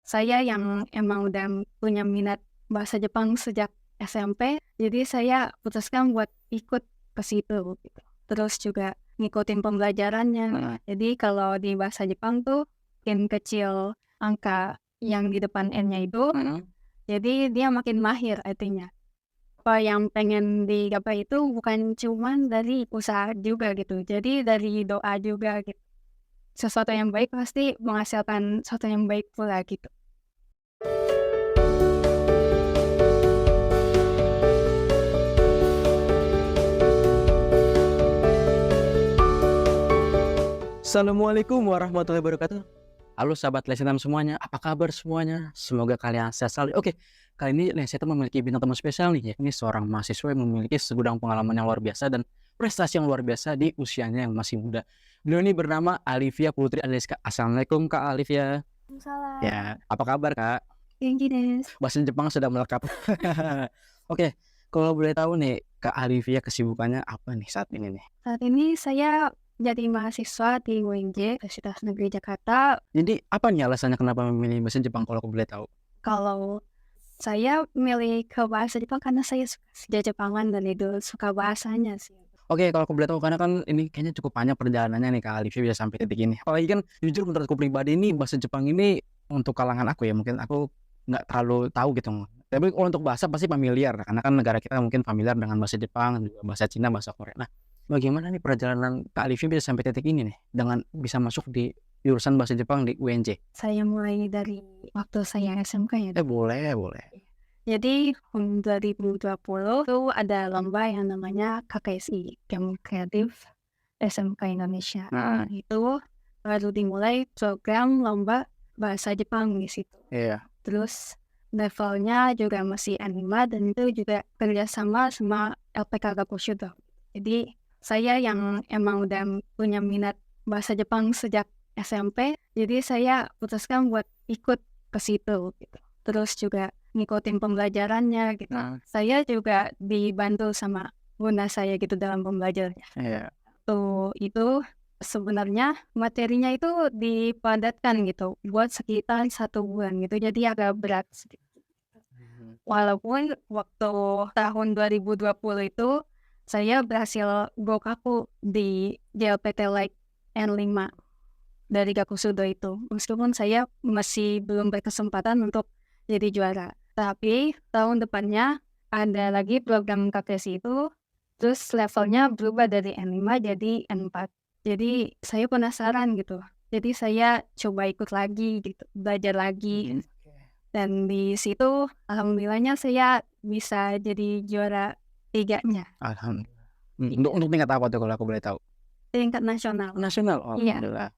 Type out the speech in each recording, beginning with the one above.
saya yang emang udah punya minat bahasa Jepang sejak SMP, jadi saya putuskan buat ikut ke situ gitu. Terus juga ngikutin pembelajarannya. Jadi kalau di bahasa Jepang tuh makin kecil angka yang di depan N-nya itu, jadi dia makin mahir artinya. Apa yang pengen digapai itu bukan cuman dari usaha juga gitu, jadi dari doa juga gitu. Sesuatu yang baik pasti menghasilkan sesuatu yang baik pula gitu. Assalamualaikum warahmatullahi wabarakatuh. Halo sahabat Lesetam semuanya, apa kabar semuanya? Semoga kalian sehat selalu. Oke, kali ini Lesetam memiliki bintang tamu spesial nih, yakni seorang mahasiswa yang memiliki segudang pengalaman yang luar biasa dan prestasi yang luar biasa di usianya yang masih muda. Beliau ini bernama Alivia Putri Aliska. Assalamualaikum Kak Alivia. Salam. Ya, apa kabar Kak? Genki desu. Bahasa Jepang sudah melekat. Oke, kalau boleh tahu nih Kak Alivia kesibukannya apa nih saat ini nih? Saat ini saya jadi mahasiswa di UNJ, Universitas Negeri Jakarta. Jadi apa nih alasannya kenapa memilih bahasa Jepang kalau aku boleh tahu? Kalau saya milih ke bahasa Jepang karena saya suka sejak Jepangan dan itu suka bahasanya sih. Oke, kalau aku boleh tahu karena kan ini kayaknya cukup panjang perjalanannya nih Kak Alivia bisa sampai titik ini. Apalagi kan jujur menurutku pribadi ini bahasa Jepang ini untuk kalangan aku ya, mungkin aku nggak terlalu tahu gitu. Tapi kalau untuk bahasa pasti familiar karena kan negara kita mungkin familiar dengan bahasa Jepang, juga bahasa Cina, bahasa Korea. Nah, bagaimana nih perjalanan Kak Alivia bisa sampai titik ini nih dengan bisa masuk di jurusan bahasa Jepang di UNJ? Saya mulai dari waktu saya SMK ya. Boleh, boleh. Jadi tahun 2020 itu ada lomba yang namanya KKSI, Camp Kreatif SMK Indonesia. Nah, Itu baru dimulai program lomba bahasa Jepang di situ. iya. Terus levelnya juga masih N5 dan itu juga kerjasama sama LPK Gakushudo. Jadi saya yang emang udah punya minat bahasa Jepang sejak SMP, jadi saya putuskan buat ikut ke situ gitu. Terus juga ngikutin pembelajarannya gitu. Nah, Saya juga dibantu sama bunda saya gitu dalam pembelajarannya. iya. Tuh itu sebenarnya materinya itu dipadatkan gitu buat sekitar 1 bulan gitu, jadi agak berat sedikit. Walaupun waktu tahun 2020 itu saya berhasil Gokaku di JLPT Light N5 dari Gakusudo itu. Meskipun saya masih belum berkesempatan untuk jadi juara. Tapi tahun depannya ada lagi program KKSI itu, terus levelnya berubah dari N5 jadi N4. Jadi saya penasaran gitu. Jadi saya coba ikut lagi gitu, belajar lagi. Dan di situ alhamdulillahnya saya bisa jadi juara 3-nya. Alhamdulillah. Untuk tingkat apa tuh kalau aku boleh tahu? Tingkat nasional. Nasional. Iya. Alhamdulillah.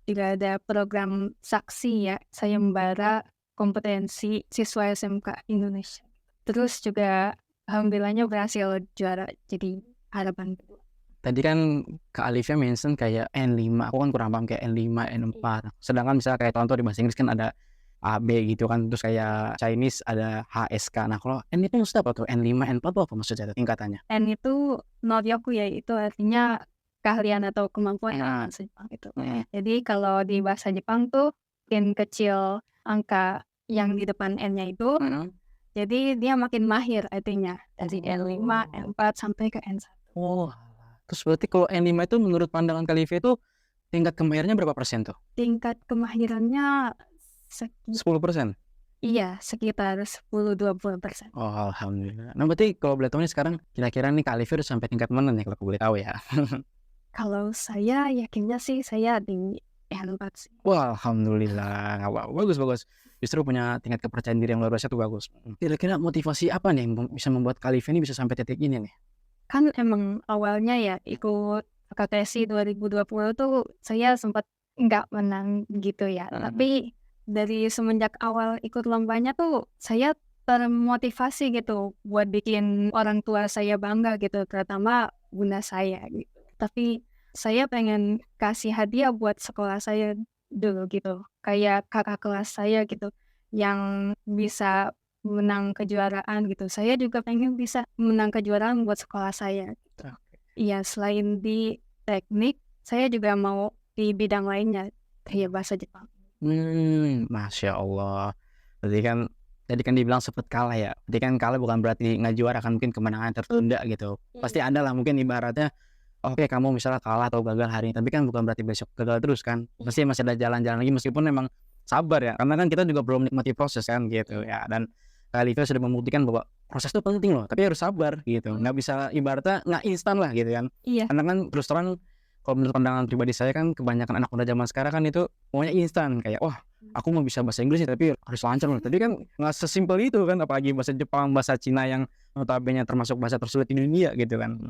Juga ada program saksi ya, sayembara kompetensi siswa SMK Indonesia. Terus juga alhamdulillahnya berhasil juara jadi harapan kedua. Tadi kan Kak Alivia mention kayak N5, aku kan kurang paham kayak N5, N4. Sedangkan misalnya kayak contoh di bahasa Inggris kan ada A, B gitu kan, terus kayak Chinese ada HSK. Nah kalau N itu maksudnya apa tuh? N5, N4 tuh apa maksudnya tuh tingkatannya? N itu noryoku ya, itu artinya keahlian atau kemampuan Nah. bahasa Jepang itu. Jadi kalau di bahasa Jepang tuh makin kecil angka yang di depan N-nya itu, jadi dia makin mahir artinya. Dari N5, N4 sampai ke N1. Oh, terus berarti kalau N5 itu menurut pandangan Kak Alivia itu tingkat kemahirannya berapa persen tuh? Tingkat kemahirannya 10%? iya, sekitar 10-20%. Oh, alhamdulillah. Nah berarti kalau boleh tahu nih sekarang kira-kira nih Kak Alivia udah sampai tingkat mana nih kalau aku boleh tahu ya? Kalau saya yakinnya sih saya di N4 sih. Wah, alhamdulillah. Wah, bagus. Justru punya tingkat kepercayaan diri yang luar biasa tuh bagus. Kira-kira motivasi apa nih yang bisa membuat Kak Alivia ini bisa sampai titik ini nih? Kan emang awalnya ya ikut KKSI 2020 tuh saya sempat nggak menang gitu ya. Tapi dari semenjak awal ikut lombanya tuh saya termotivasi gitu buat bikin orang tua saya bangga gitu, terutama bunda saya gitu. Tapi saya pengen kasih hadiah buat sekolah saya dulu gitu. Kayak kakak kelas saya gitu yang bisa menang kejuaraan gitu. Saya juga pengen bisa menang kejuaraan buat sekolah saya gitu. Iya, selain di teknik, saya juga mau di bidang lainnya kayak bahasa Jepang. Masya Allah. Berarti kan tadi kan dibilang sempet kalah ya, berarti kan kalah bukan berarti nggak juara kan, mungkin kemenangan tertunda gitu. Pasti ada lah mungkin ibaratnya, oke kamu misalnya kalah atau gagal hari ini, tapi kan bukan berarti besok gagal terus kan. Pasti masih ada jalan-jalan lagi meskipun memang sabar ya, karena kan kita juga belum menikmati proses kan gitu ya. Dan Kak Livia sudah membuktikan bahwa proses itu penting loh, tapi harus sabar gitu. Nggak bisa ibaratnya nggak instan lah gitu kan. Iya. Karena kan terus terang kalau menurut pandangan pribadi saya kan kebanyakan anak muda zaman sekarang kan itu maunya instan, kayak wah aku mau bisa bahasa Inggris tapi harus lancar loh. Tapi kan nggak sesimpel itu kan, apalagi bahasa Jepang, bahasa Cina yang notabene termasuk bahasa tersulit di dunia gitu kan.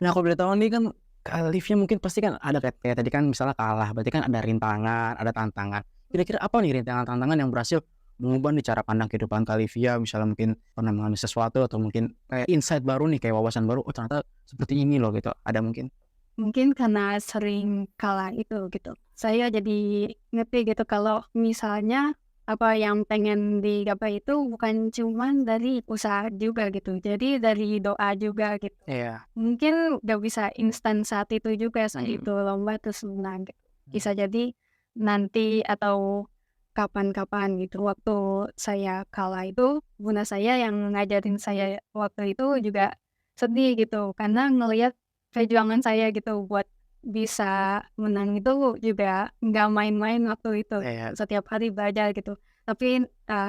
Nah aku boleh tahu nih kan Kak Livia mungkin pasti kan ada kayak tadi kan misalnya kalah, berarti kan ada rintangan, ada tantangan. Kira-kira apa nih rintangan-tantangan yang berhasil mengubah nih cara pandang kehidupan Kak Livia, misalnya mungkin pernah mengalami sesuatu atau mungkin kayak insight baru nih, kayak wawasan baru, oh ternyata seperti ini loh gitu, ada mungkin? Mungkin karena sering kalah itu gitu. Saya jadi ngerti gitu kalau misalnya apa yang pengen digapai itu bukan cuman dari usaha juga gitu. Jadi dari doa juga gitu. Iya. Mungkin gak bisa instan saat itu juga saat itu lomba terus menang gitu. Bisa jadi nanti atau kapan-kapan gitu. Waktu saya kalah itu bunda saya yang ngajarin saya waktu itu juga sedih gitu karena ngelihat perjuangan saya gitu buat bisa menang itu juga nggak main-main waktu itu. Iya. Setiap hari belajar gitu. Tapi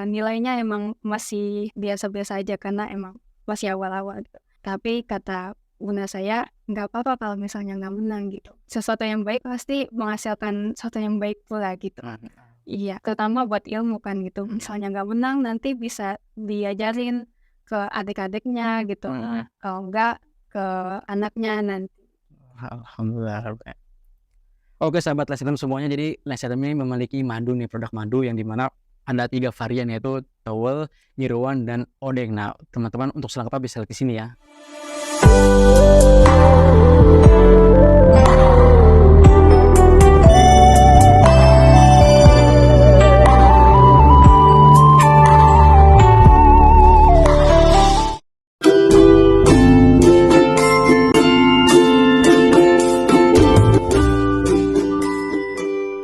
nilainya emang masih biasa-biasa aja karena emang masih awal-awal gitu. Tapi kata bunda saya, nggak apa-apa kalau misalnya nggak menang gitu. Sesuatu yang baik pasti menghasilkan sesuatu yang baik pula gitu. Iya, terutama buat ilmu kan gitu. Misalnya nggak menang nanti bisa diajarin ke adik-adiknya gitu. Kalau nggak ke anaknya nanti. Alhamdulillah. Oke sahabat Lesitem semuanya, jadi Lesitem ini memiliki madu nih, produk madu yang dimana ada 3 varian yaitu towel, nyeruan, dan odeng. Nah teman-teman untuk selengkapnya bisa lihat di sini ya.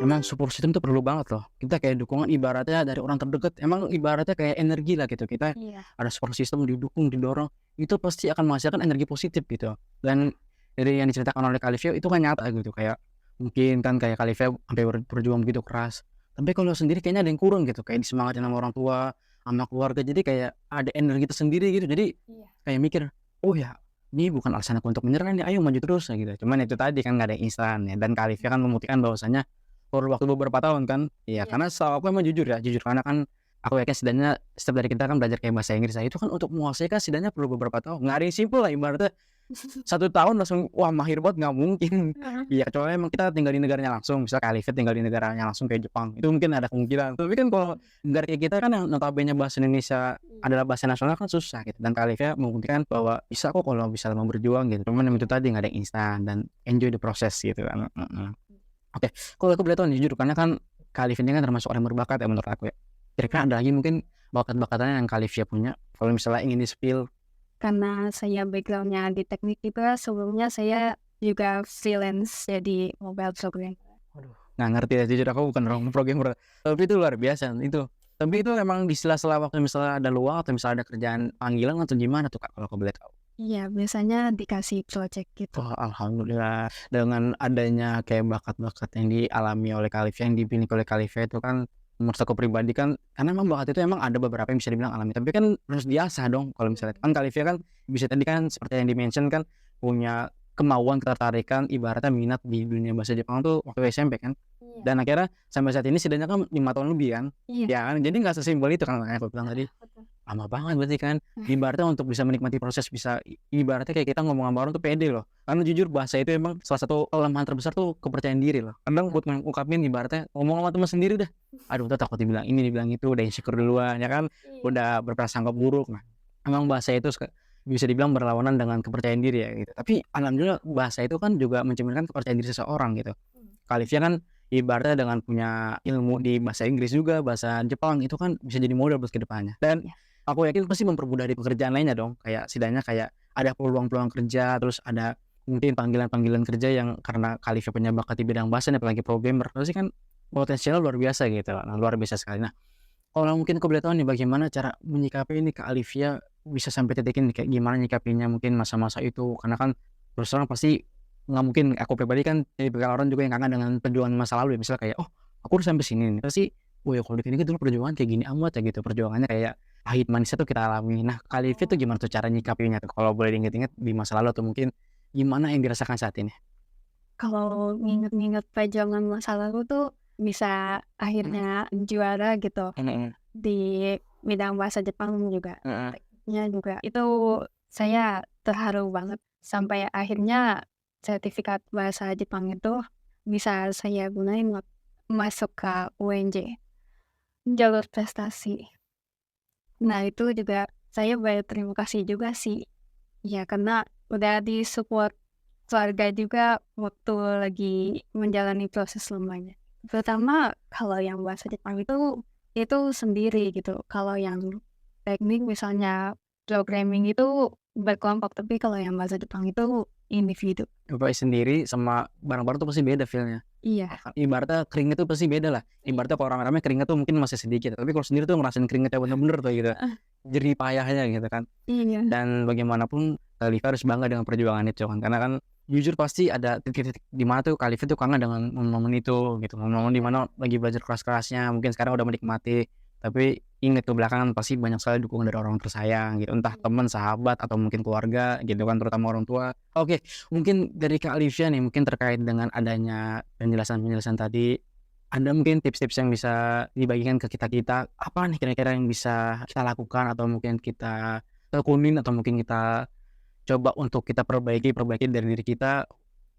Emang support system tuh perlu banget loh. Kita kayak dukungan ibaratnya dari orang terdekat. Emang ibaratnya kayak energi lah gitu. Kita Iya. ada support system didukung, didorong, itu pasti akan menghasilkan energi positif gitu. Dan dari yang diceritakan oleh Kak Livia itu kan nyata gitu. Kayak mungkin kan kayak Kak Livia sampai berjuang begitu keras. Tapi kalau sendiri kayaknya ada yang kurang gitu. Kayak disemangatin sama orang tua, sama keluarga. Jadi kayak ada energi tersendiri gitu. Jadi Iya. kayak mikir, oh ya ini bukan alasan aku untuk menyerah nih, ayo maju terus gitu. Cuman itu tadi kan nggak ada yang instan ya. Dan Kak Livia kan membuktikan bahwasanya perlu waktu beberapa tahun kan. Iya, Iya. karena setahu aku emang jujur karena kan aku yakin setidaknya setiap dari kita kan belajar kayak bahasa Inggris itu kan untuk menguasai kan setidaknya perlu beberapa tahun. Nggak ada yang simpel lah ibaratnya 1 tahun langsung wah mahir banget, nggak mungkin. Iya, kecuali emang kita tinggal di negaranya langsung, misal Kak Livia tinggal di negaranya langsung kayak Jepang, itu mungkin ada kemungkinan. Tapi kan kalau negara kayak kita kan yang notabene bahasa Indonesia adalah bahasa nasional kan susah gitu. Dan Kak Livia membuktikan bahwa bisa kok kalau bisa mau berjuang gitu. Cuman itu tadi nggak ada yang instan dan enjoy the process gitu kan. Oke, kalau aku boleh tahu nih jujur, karena kan Kak Livia ini kan termasuk orang berbakat ya menurut aku ya. Kira-kira ada lagi mungkin bakat-bakatnya yang Kak Livia punya, kalau misalnya ingin di-spill? Karena saya background-nya di teknik juga, sebelumnya saya juga freelance jadi mobile programmer. Nggak ngerti ya, jujur aku bukan orang programmer. Tapi itu luar biasa itu. Tapi itu emang di sela-sela waktu misalnya ada luang atau misalnya ada kerjaan panggilan atau gimana tuh Kak, kalau aku boleh tahu? Iya, biasanya dikasih project gitu. Oh, alhamdulillah. Dengan adanya kayak bakat-bakat yang dialami oleh Kak Livia, yang dimiliki oleh Kak Livia itu kan menurut aku pribadi kan, karena emang bakat itu emang ada beberapa yang bisa dibilang alami, tapi kan harus diasah dong. Kalau misalnya kan Kak Livia kan bisa tadi kan seperti yang di-mention kan punya kemauan, ketertarikan, ibaratnya minat di dunia bahasa Jepang tuh waktu SMP kan. Iya. Dan akhirnya sampai saat ini setidaknya kan 5 tahun lebih kan. Iya. Ya kan, jadi nggak sesimpel itu kan makanya aku bilang tadi. Betul. Lama banget berarti kan. Ibaratnya untuk bisa menikmati proses, bisa ibaratnya kayak kita ngomong sama orang tuh pede loh. Karena jujur bahasa itu emang salah satu kelemahan terbesar tuh kepercayaan diri loh. Kadang buat ngungkapin ibaratnya ngomong sama teman sendiri dah. Aduh, udah takut dibilang ini, dibilang itu, udah insecure duluan ya kan. Udah berprasangka buruk. Nah, emang bahasa itu bisa dibilang berlawanan dengan kepercayaan diri ya gitu. Tapi alhamdulillah bahasa itu kan juga mencerminkan kepercayaan diri seseorang gitu. Kak Livia kan ibaratnya dengan punya ilmu di bahasa Inggris juga, bahasa Jepang itu kan bisa jadi modal buat kedepannya. Dan aku yakin pasti mempermudah di pekerjaan lainnya dong. Kayak setidaknya kayak ada peluang-peluang kerja, terus ada mungkin panggilan-panggilan kerja yang karena Kak Livia punya bakat di bidang bahasa, apalagi programmer, pasti kan potensialnya luar biasa gitu. Nah, luar biasa sekali. Nah, Kalau mungkin aku boleh tahu nih bagaimana cara menyikapi ini Kak Alivia bisa sampai titik ini, kayak gimana nyikapinya mungkin masa-masa itu? Karena kan terus terang pasti nggak mungkin, aku pribadi kan tipikal orang juga yang kangen dengan perjuangan masa lalu ya, misalnya kayak, "Oh, aku udah sampai sini nih." Pasti, "Oh ya kalau dipikir dulu perjuangan kayak gini amat ya," gitu, perjuangannya kayak pahit manisnya tuh kita alami. Nah, Kak Alivia tuh gimana tuh cara nyikapinya tuh kalau boleh diinget-inget di masa lalu atau mungkin gimana yang dirasakan saat ini? Kalau nginget-nginget perjuangan masa lalu tuh bisa akhirnya juara gitu Mhm, di bidang bahasa Jepang juga. heeh. Tekniknya juga itu saya terharu banget sampai akhirnya sertifikat bahasa Jepang itu bisa saya gunain masuk ke UNJ, jalur prestasi. Nah itu juga saya berterima kasih juga sih, ya karena udah di-support keluarga juga waktu lagi menjalani proses lamanya. Terutama kalau yang bahasa Jepang itu sendiri gitu. Kalau yang teknik misalnya programming itu berkelompok, tapi kalau yang bahasa Jepang itu individu. Coba sendiri sama bareng-bareng tuh pasti beda feel-nya. Iya, Ibaratnya keringet tuh pasti beda lah. Ibaratnya kalau rame-rame keringet tuh mungkin masih sedikit, tapi kalau sendiri tuh ngerasain keringetnya bener-bener tuh gitu, heeh, jerih payahnya gitu kan. iya, Dan bagaimanapun Khalifa harus bangga dengan perjuangan itu kan, karena kan jujur pasti ada titik-titik di mana tuh Khalifa tuh kangen dengan momen-momen itu gitu, momen-momen di mana lagi belajar keras-kerasnya, mungkin sekarang udah menikmati, tapi inget tuh belakangan pasti banyak sekali dukungan dari orang tersayang gitu, entah teman, sahabat, atau mungkin keluarga gitu kan, terutama orang tua. Oke, mungkin dari Kak Alivia nih, mungkin terkait dengan adanya penjelasan-penjelasan tadi, ada mungkin tips-tips yang bisa dibagikan ke kita-kita, apa nih kira-kira yang bisa kita lakukan atau mungkin kita tekunin atau mungkin kita coba untuk kita perbaiki dari diri kita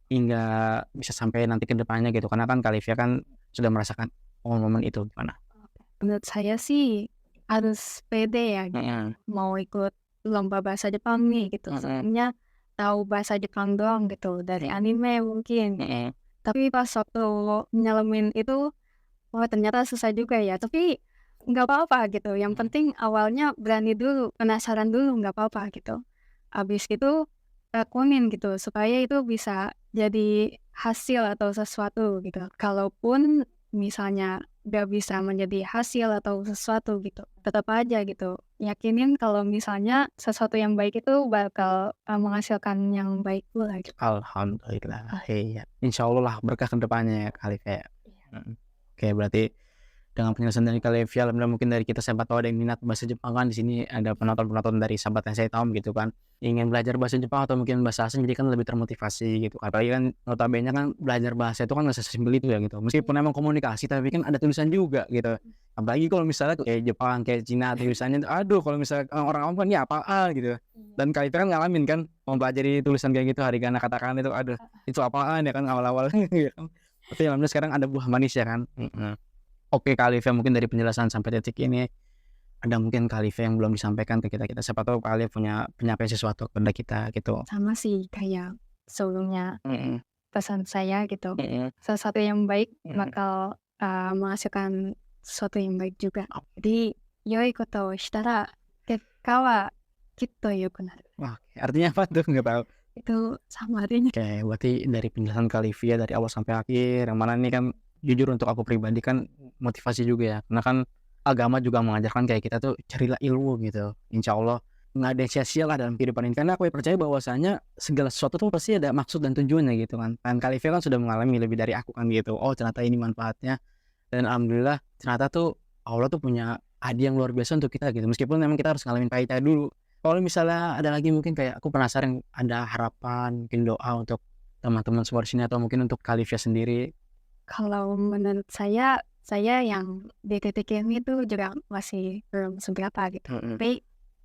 hingga bisa sampai nanti ke depannya gitu, karena kan Kak Alivia kan sudah merasakan momen-momen itu, gimana? menurut saya sih harus pede ya gitu, Mhm, mau ikut lomba bahasa Jepang nih gitu. mhm, Sebelumnya tahu bahasa Jepang doang gitu dari anime mungkin. mhm, Tapi pas waktu nyelemin itu, wah ternyata susah juga ya, tapi nggak apa-apa gitu, yang mhm. penting awalnya berani dulu, penasaran dulu nggak apa-apa gitu. Habis itu tekunin gitu, supaya itu bisa jadi hasil atau sesuatu gitu. Kalaupun misalnya nggak bisa menjadi hasil atau sesuatu gitu, tetap aja gitu, yakinin kalau misalnya sesuatu yang baik itu bakal, menghasilkan yang baik pula gitu. Alhamdulillah, iya. Insyaallah lah berkah ke depannya ya Kak Alivia ya? Mhm. Oke, berarti dengan penjelasan dari Kak Alivia, alhamdulillah mungkin dari kita siapa tahu ada yang minat bahasa Jepang kan, di sini ada penonton-penonton dari sahabat yang saya tahu gitu kan, ingin belajar bahasa Jepang atau mungkin bahasa asing, jadi kan lebih termotivasi gitu. Apalagi kan notabene kan belajar bahasa itu kan nggak sesimpel itu ya gitu. Meskipun emang komunikasi tapi kan ada tulisan juga gitu. Apalagi kalau misalnya kayak Jepang, kayak Cina tulisannya tuh aduh kalau misalnya orang awam kan ini apaan gitu. Dan Kak Alivia kan ngalamin kan mempelajari tulisan kayak gitu, harigana, katakana itu aduh itu apaan ya kan awal-awal gitu kan. Tapi alhamdulillah sekarang ada buah manis ya kan. Mhm. Oke Kak Alivia, mungkin dari penjelasan sampai detik ini, ada mungkin Kak Alivia yang belum disampaikan ke kita-kita, siapa tahu Kak Alivia punya penyampaian sesuatu kepada kita gitu. Sama sih kayak sebelumnya Mhm, pesan saya gitu, mhm, sesuatu yang baik mhm. bakal, menghasilkan sesuatu yang baik juga. Jadi, "Yoi koto o shitara ketka wa kitto yoku naru." Oke, artinya apa tuh? Nggak tahu. Itu sama artinya. Oke, berarti dari penjelasan Kak Alivia dari awal sampai akhir, yang mana ini kan jujur untuk aku pribadi kan motivasi juga ya, karena kan agama juga mengajarkan kayak kita tuh carilah ilmu gitu. Insyaallah nggak ada yang sia-sia lah dalam kehidupan ini, karena aku percaya bahwasanya segala sesuatu tuh pasti ada maksud dan tujuannya gitu kan. Dan Kak Alivia kan sudah mengalami lebih dari aku kan gitu. Oh ternyata ini manfaatnya, dan alhamdulillah ternyata tuh Allah tuh punya hadiah yang luar biasa untuk kita gitu. Meskipun memang kita harus ngalamin pahitnya dulu. Kalau misalnya ada lagi mungkin kayak aku penasaran ada harapan, mungkin doa untuk teman-teman semua di sini atau mungkin untuk Kak Alivia sendiri. Kalau menurut saya yang di titik ini tuh juga masih belum seberapa gitu. Mhm, Tapi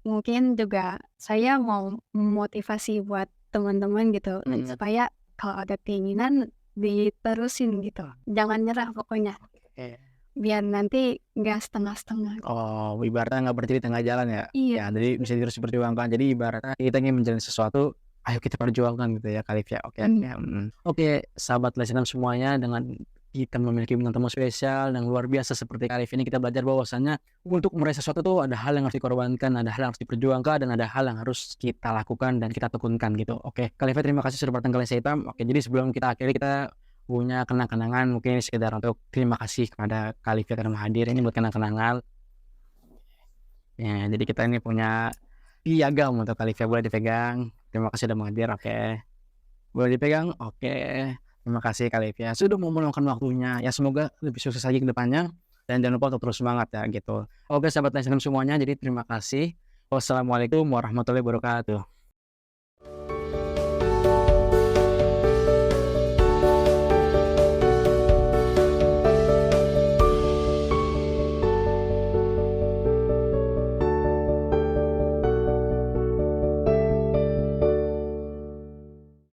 mungkin juga saya mau memotivasi buat teman-teman gitu, mhm. supaya kalau ada keinginan diterusin gitu. Jangan nyerah pokoknya, Oke. biar nanti nggak setengah-setengah. Oh, ibaratnya nggak berhenti di tengah jalan ya? Iya, Ya, jadi bisa terus diperjuangkan. Jadi ibaratnya kita ingin menjalani sesuatu, ayo kita perjuangkan gitu ya Kak Alivia. Oke, oke, mhm, mhm. Oke, sahabat Lesehan semuanya, dengan kita memiliki bintang tamu spesial yang luar biasa seperti Kak Alivia ini, kita belajar bahwasannya untuk meraih sesuatu tuh ada hal yang harus dikorbankan, ada hal yang harus diperjuangkan, dan ada hal yang harus kita lakukan dan kita tekunkan gitu. Oke, Kak Alivia terima kasih sudah datang ke Lensa Hitam. Oke, jadi sebelum kita akhiri, kita punya kenang-kenangan mungkin sekedar untuk terima kasih kepada Kak Alivia karena hadir ini buat kenang-kenangan. Ya, jadi kita ini punya piagam untuk Kalivia, boleh dipegang. Terima kasih udah menghadir, oke. Boleh dipegang, oke. Terima kasih Kalivia sudah mau meluangkan waktunya. Ya semoga lebih sukses lagi ke depannya dan jangan lupa untuk terus semangat ya gitu. Oke sahabat Nation semuanya, jadi terima kasih. Wassalamualaikum warahmatullahi wabarakatuh.